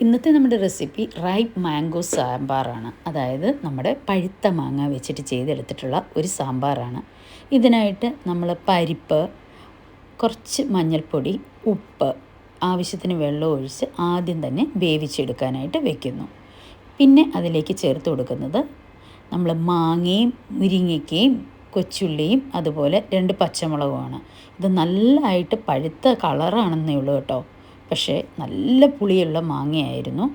ഇന്നത്തെ നമ്മുടെ recipe ripe mango സാമ്പാറാണ്. അതായത് നമ്മുടെ പഴുത്ത മാങ്ങ വെച്ചിട്ട് ചെയ്തെടുത്തിട്ടുള്ള ഒരു സാമ്പാറാണ്. ഇതിനായിട്ട് നമ്മൾ പരിപ്പ്, കുറച്ച് മഞ്ഞൾപ്പൊടി, ഉപ്പ്, ആവശ്യത്തിന് വെള്ളം ഒഴിച്ച് ആദ്യം തന്നെ വേവിച്ചെടുക്കാനായിട്ട് വെക്കുന്നു. പിന്നെ അതിലേക്ക് ചേർത്ത് കൊടുക്കുന്നത് നമ്മൾ മാങ്ങയും മുരിങ്ങയ്ക്കയും കൊച്ചുള്ളിയും അതുപോലെ 2 പച്ചമുളകുമാണ്. ഇത് നല്ലതായിട്ട് പഴുത്ത കളറാണെന്നേ ഉള്ളൂ കേട്ടോ. പക്ഷേ നല്ല പുളിയുള്ള മാങ്ങയായിരുന്നു.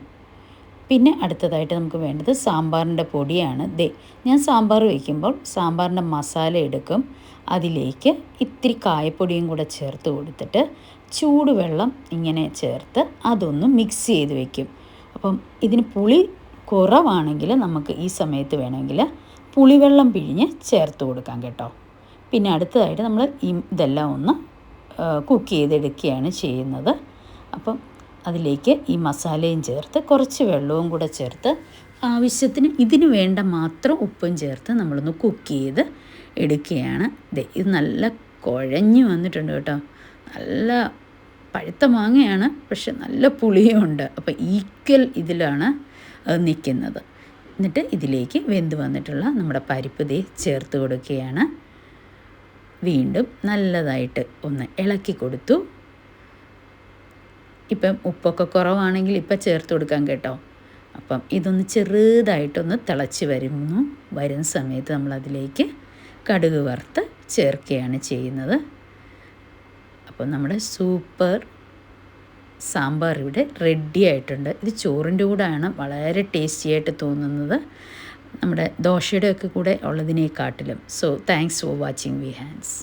പിന്നെ അടുത്തതായിട്ട് നമുക്ക് വേണ്ടത് സാമ്പാറിൻ്റെ പൊടിയാണ്. ഞാൻ സാമ്പാർ വയ്ക്കുമ്പോൾ സാമ്പാറിൻ്റെ മസാല എടുക്കും. അതിലേക്ക് ഇത്തിരി കായപ്പൊടിയും കൂടെ ചേർത്ത് കൊടുത്തിട്ട് ചൂടുവെള്ളം ഇങ്ങനെ ചേർത്ത് അതൊന്ന് മിക്സ് ചെയ്ത് വയ്ക്കും. അപ്പം ഇതിന് പുളി കുറവാണെങ്കിൽ നമുക്ക് ഈ സമയത്ത് വേണമെങ്കിൽ പുളിവെള്ളം പിഴിഞ്ഞ് ചേർത്ത് കൊടുക്കാം കേട്ടോ. പിന്നെ അടുത്തതായിട്ട് നമ്മൾ ഇതെല്ലാം ഒന്ന് കുക്ക് ചെയ്തെടുക്കുകയാണ് ചെയ്യുന്നത്. അപ്പം അതിലേക്ക് ഈ മസാലയും ചേർത്ത് കുറച്ച് വെള്ളവും കൂടെ ചേർത്ത് ആവശ്യത്തിന് ഇതിന് വേണ്ട മാത്രം ഉപ്പും ചേർത്ത് നമ്മളൊന്ന് കുക്ക് ചെയ്ത് എടുക്കുകയാണ്. ഇത് നല്ല കുഴഞ്ഞു വന്നിട്ടുണ്ട് കേട്ടോ. നല്ല പഴുത്ത മാങ്ങയാണ്, പക്ഷെ നല്ല പുളിയും ഉണ്ട്. അപ്പോൾ ഈക്വൽ ഇതിലാണ് നിൽക്കുന്നത്. എന്നിട്ട് ഇതിലേക്ക് വെന്ത് വന്നിട്ടുള്ള നമ്മുടെ പരിപ്പ് ചേർത്ത് കൊടുക്കുകയാണ്. വീണ്ടും നല്ലതായിട്ട് ഒന്ന് ഇളക്കി കൊടുത്തു. ഇപ്പം ഉപ്പൊക്കെ കുറവാണെങ്കിൽ ഇപ്പം ചേർത്ത് കൊടുക്കാം കേട്ടോ. അപ്പം ഇതൊന്ന് ചെറുതായിട്ടൊന്ന് തിളച്ച് വരുന്ന സമയത്ത് നമ്മളതിലേക്ക് കടുക് വറുത്ത് ചേർക്കുകയാണ് ചെയ്യുന്നത്. അപ്പം നമ്മുടെ സൂപ്പർ സാമ്പാർ ഇവിടെ റെഡി ആയിട്ടുണ്ട്. ഇത് ചോറിൻ്റെ കൂടെയാണ് വളരെ ടേസ്റ്റി ആയിട്ട് തോന്നുന്നത്, നമ്മുടെ ദോശയുടെ ഒക്കെ കൂടെ ഉള്ളതിനെക്കാട്ടിലും. So thanks for watching വിഹാൻസ്.